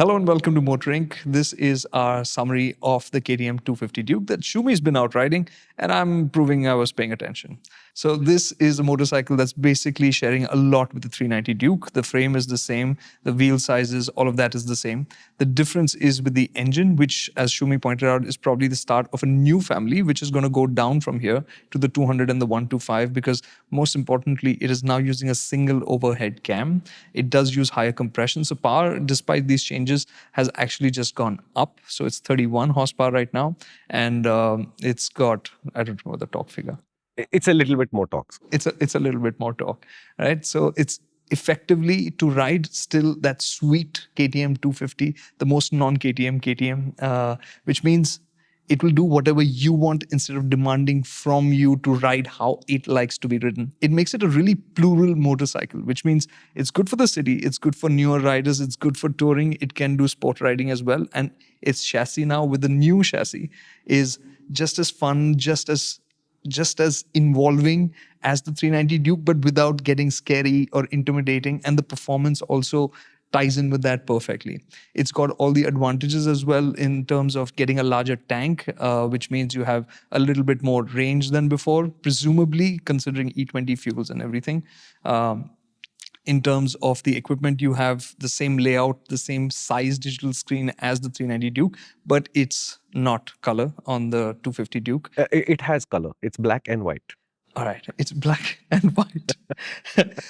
Hello and welcome to MotorInc. This is our summary of the KTM 250 Duke that Shumi's been out riding, and I'm proving I was paying attention. So this is a motorcycle that's basically sharing a lot with the 390 Duke. The frame is the same, the wheel sizes, all of that is the same. The difference is with the engine, which, as Shumi pointed out, is probably the start of a new family, which is going to go down from here to the 200 and the 125, because most importantly, it is now using a single overhead cam. It does use higher compression, so power, despite these changes, has actually just gone up. So it's 31 horsepower right now, and it's got, I don't know the torque figure. It's a little bit more torque. It's a little bit more torque, right? So it's effectively to ride still that sweet KTM 250, the most non-KTM KTM, which means it will do whatever you want instead of demanding from you to ride how it likes to be ridden. It makes it a really plural motorcycle, which means it's good for the city, it's good for newer riders, it's good for touring, it can do sport riding as well. And its chassis now with the new chassis is just as fun, just as involving as the 390 Duke, but without getting scary or intimidating. And the performance also ties in with that perfectly. It's got all the advantages as well in terms of getting a larger tank, which means you have a little bit more range than before, presumably considering E20 fuels and everything. In terms of the equipment, you have the same layout, the same size digital screen as the 390 Duke, but it's not color on the 250 Duke. It has color. It's black and white. All right, it's black and white.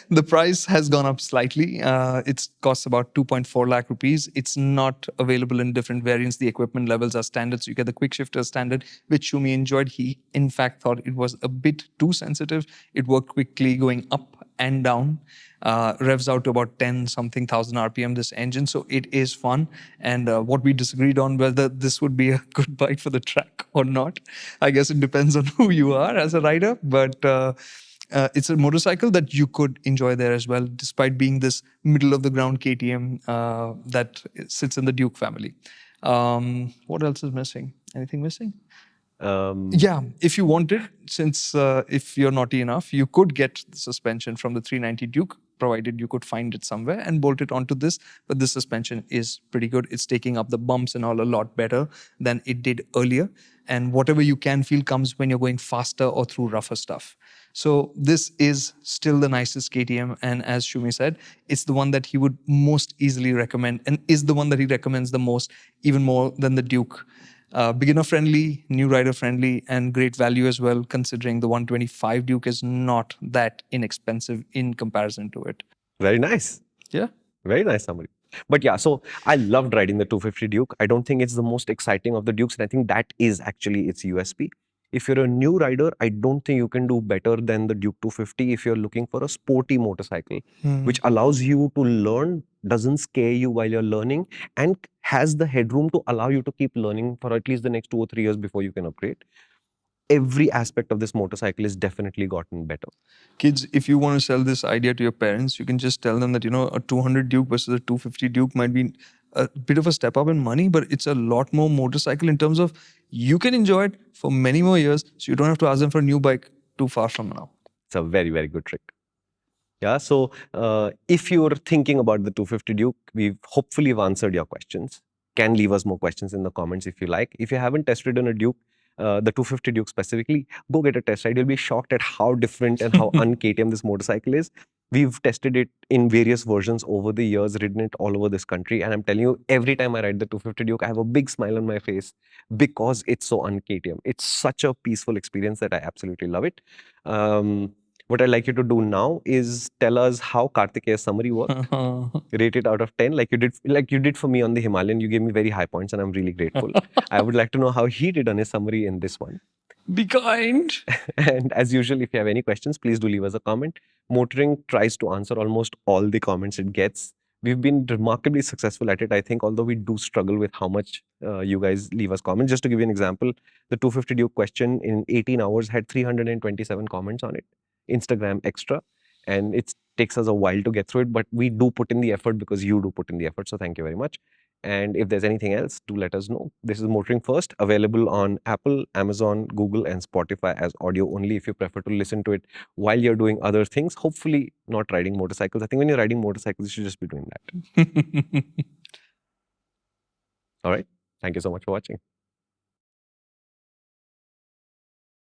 The price has gone up slightly. It costs about 2.4 lakh rupees. It's not available in different variants. The equipment levels are standard. So you get the quick shifter standard, which Shumi enjoyed. He, in fact, thought it was a bit too sensitive. It worked quickly going up and down. Revs out to about 10 something thousand RPM, this engine. So it is fun. And what we disagreed on, whether this would be a good bike for the track or not, I guess it depends on who you are as a rider. But it's a motorcycle that you could enjoy there as well, despite being this middle of the ground KTM that sits in the Duke family. What else is missing? Anything missing? Yeah, if you wanted, since if you're naughty enough, you could get the suspension from the 390 Duke, provided you could find it somewhere and bolt it onto this. But this suspension is pretty good. It's taking up the bumps and all a lot better than it did earlier. And whatever you can feel comes when you're going faster or through rougher stuff. So this is still the nicest KTM. And as Shumi said, it's the one that he would most easily recommend and is the one that he recommends the most, even more than the Duke. Beginner friendly, new rider friendly, and great value as well, considering the 125 Duke is not that inexpensive in comparison to it. Very nice. Yeah. Very nice summary. But yeah, so I loved riding the 250 Duke. I don't think it's the most exciting of the Dukes, and I think that is actually its USP. If you're a new rider, I don't think you can do better than the Duke 250 if you're looking for a sporty motorcycle, which allows you to learn, doesn't scare you while you're learning, and has the headroom to allow you to keep learning for at least the next 2 or 3 years before you can upgrade. Every aspect of this motorcycle is definitely gotten better. Kids, if you want to sell this idea to your parents, you can just tell them that, you know, a 200 Duke versus a 250 Duke might be a bit of a step up in money, but it's a lot more motorcycle in terms of you can enjoy it for many more years, so you don't have to ask them for a new bike too far from now. It's a very, very good trick. Yeah, so if you're thinking about the 250 Duke, we've hopefully answered your questions. Can leave us more questions in the comments if you like. If you haven't test ridden a Duke, the 250 Duke specifically, go get a test ride. You'll be shocked at how different and how un-KTM this motorcycle is. We've tested it in various versions over the years, ridden it all over this country. And I'm telling you, every time I ride the 250 Duke, I have a big smile on my face because it's so un-KTM. It's such a peaceful experience that I absolutely love it. What I'd like you to do now is tell us how Kartikeya summary worked. Rate it out of 10, like you did for me on the Himalayan. You gave me very high points, and I'm really grateful. I would like to know how he did on his summary in this one. Be kind. And as usual, if you have any questions, please do leave us a comment. MotorInc tries to answer almost all the comments it gets. We've been remarkably successful at it, I think, although we do struggle with how much you guys leave us comments. Just to give you an example, the 250 Duke question in 18 hours had 327 comments on it. Instagram extra, and it takes us a while to get through it, but we do put in the effort because you do put in the effort, so thank you very much. And if there's anything else, do let us know. This is MotorInc First, available on Apple, Amazon, Google, and Spotify as audio only if you prefer to listen to it while you're doing other things, hopefully not riding motorcycles. I think when you're riding motorcycles, you should just be doing that. All right. Thank you so much for watching.